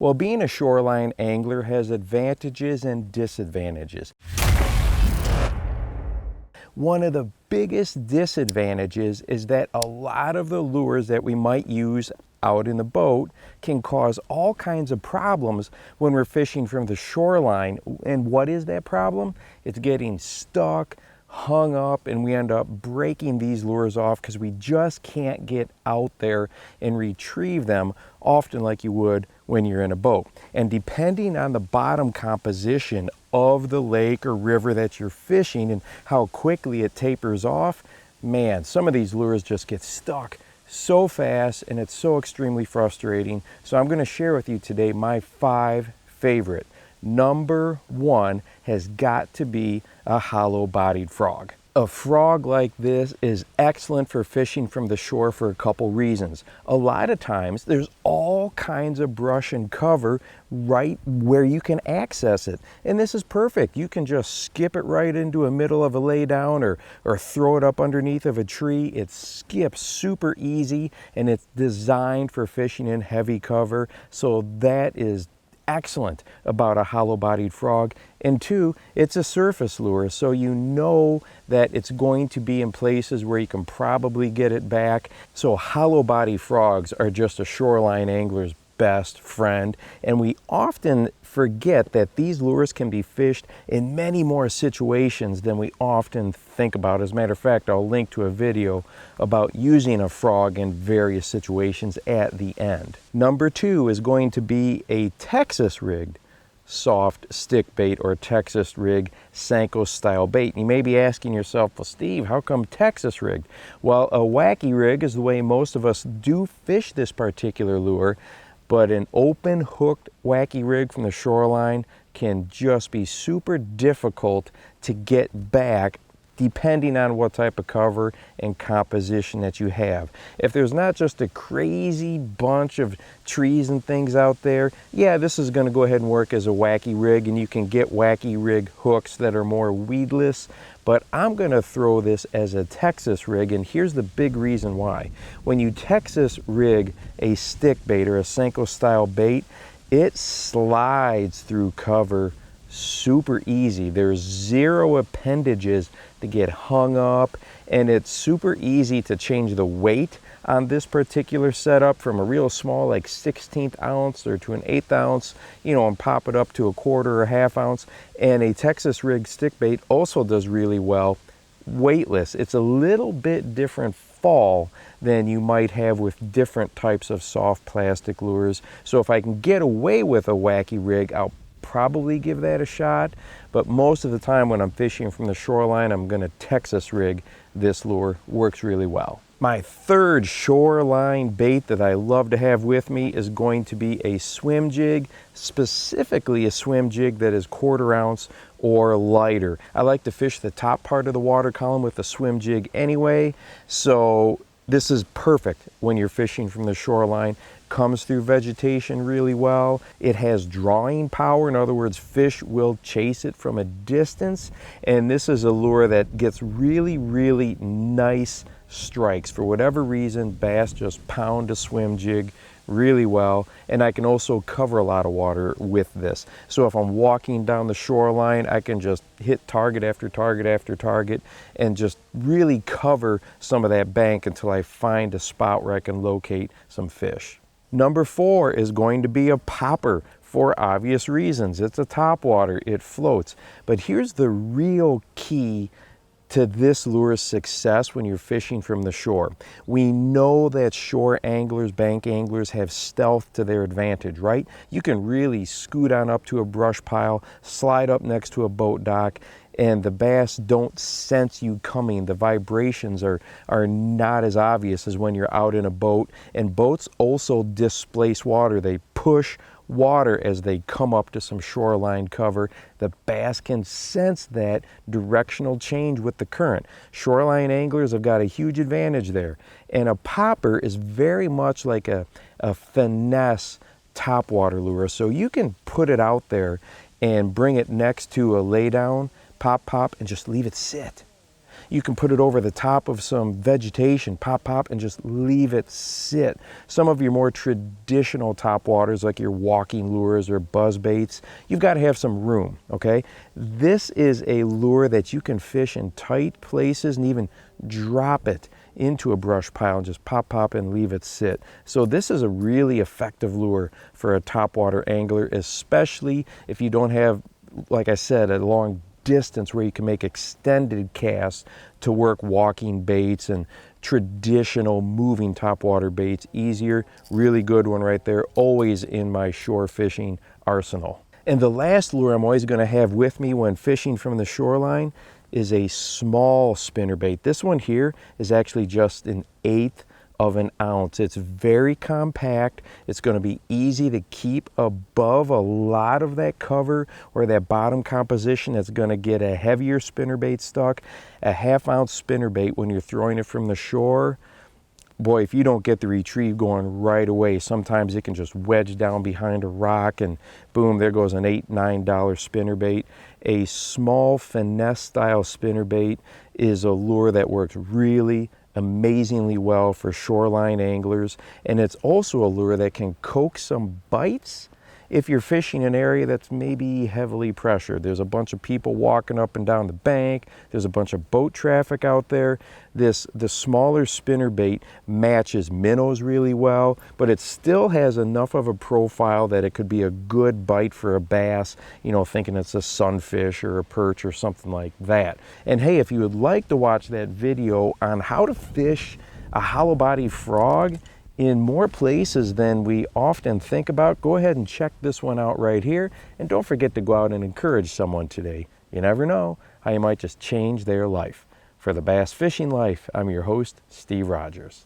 Well, being a shoreline angler has advantages and disadvantages. One of the biggest disadvantages is that a lot of the lures that we might use out in the boat can cause all kinds of problems when we're fishing from the shoreline. And what is that problem? It's getting stuck, hung up, and we end up breaking these lures off because we just can't get out there and retrieve them often like you would when you're in a boat. And depending on the bottom composition of the lake or river that you're fishing and how quickly it tapers off, man, some of these lures just get stuck so fast and it's so extremely frustrating. So I'm going to share with you today my 5 favorite. Number 1 has got to be a hollow-bodied frog. A frog like this is excellent for fishing from the shore for a couple reasons. A lot of times there's all kinds of brush and cover right where you can access it. And this is perfect. You can just skip it right into the middle of a lay down or throw it up underneath of a tree. It skips super easy and it's designed for fishing in heavy cover. So that is excellent about a hollow-bodied frog. And 2, it's a surface lure, so you know that it's going to be in places where you can probably get it back. So hollow-bodied frogs are just a shoreline angler's best friend, and we often forget that these lures can be fished in many more situations than we often think about. As a matter of fact, I'll link to a video about using a frog in various situations at the end. Number 2 is going to be a Texas rigged soft stick bait or Texas rig Senko style bait. And you may be asking yourself, well, Steve, how come Texas rigged? Well, a wacky rig is the way most of us do fish this particular lure, but an open hooked wacky rig from the shoreline can just be super difficult to get back depending on what type of cover and composition that you have. If there's not just a crazy bunch of trees and things out there, yeah, this is gonna go ahead and work as a wacky rig, and you can get wacky rig hooks that are more weedless, but I'm gonna throw this as a Texas rig, and here's the big reason why. When you Texas rig a stick bait or a Senko style bait, it slides through cover super easy. There's 0 appendages to get hung up, and it's super easy to change the weight on this particular setup from a real small, like 1/16 ounce or to an 1/8 ounce, you know, and pop it up to a 1/4 or 1/2 ounce. And a Texas rig stick bait also does really well weightless. It's a little bit different fall than you might have with different types of soft plastic lures. So if I can get away with a wacky rig, I'll probably give that a shot, but most of the time when I'm fishing from the shoreline, I'm going to Texas rig this lure. Works really well. My 3rd shoreline bait that I love to have with me is going to be a swim jig, specifically a swim jig that is 1/4 ounce or lighter. I like to fish the top part of the water column with a swim jig anyway, so this is perfect when you're fishing from the shoreline. Comes through vegetation really well. It has drawing power. In other words, fish will chase it from a distance. And this is a lure that gets really, really nice strikes. For whatever reason, bass just pound a swim jig really well. And I can also cover a lot of water with this. So if I'm walking down the shoreline, I can just hit target after target after target and just really cover some of that bank until I find a spot where I can locate some fish. Number 4 is going to be a popper for obvious reasons. It's a topwater, it floats. But here's the real key to this lure's success when you're fishing from the shore. We know that shore anglers, bank anglers have stealth to their advantage, right? You can really scoot on up to a brush pile, slide up next to a boat dock, and the bass don't sense you coming. The vibrations are not as obvious as when you're out in a boat. And boats also displace water. They push water as they come up to some shoreline cover. The bass can sense that directional change with the current. Shoreline anglers have got a huge advantage there. And a popper is very much like a finesse topwater lure. So you can put it out there and bring it next to a laydown, pop, and just leave it sit. You can put it over the top of some vegetation, pop, pop, and just leave it sit. Some of your more traditional top waters, like your walking lures or buzz baits, you've got to have some room, okay? This is a lure that you can fish in tight places and even drop it into a brush pile and just pop, pop, and leave it sit. So this is a really effective lure for a topwater angler, especially if you don't have, like I said, a long distance where you can make extended casts to work walking baits and traditional moving topwater baits easier. Really good one right there, always in my shore fishing arsenal. And the last lure I'm always going to have with me when fishing from the shoreline is a small spinnerbait. This one here is actually just 1/8 of an ounce. It's very compact. It's going to be easy to keep above a lot of that cover or that bottom composition that's going to get a heavier spinnerbait stuck. A 1/2 ounce spinnerbait, when you're throwing it from the shore, boy, if you don't get the retrieve going right away, sometimes it can just wedge down behind a rock and boom, there goes an $8, $9 spinnerbait. A small finesse style spinnerbait is a lure that works really amazingly well for shoreline anglers, and it's also a lure that can coax some bites if you're fishing an area that's maybe heavily pressured. There's a bunch of people walking up and down the bank, there's a bunch of boat traffic out there. The smaller spinnerbait matches minnows really well, but it still has enough of a profile that it could be a good bite for a bass, you know, thinking it's a sunfish or a perch or something like that. And hey, if you would like to watch that video on how to fish a hollow body frog in more places than we often think about, go ahead and check this one out right here. And don't forget to go out and encourage someone today. You never know how you might just change their life. For the Bass Fishing Life, I'm your host, Steve Rogers.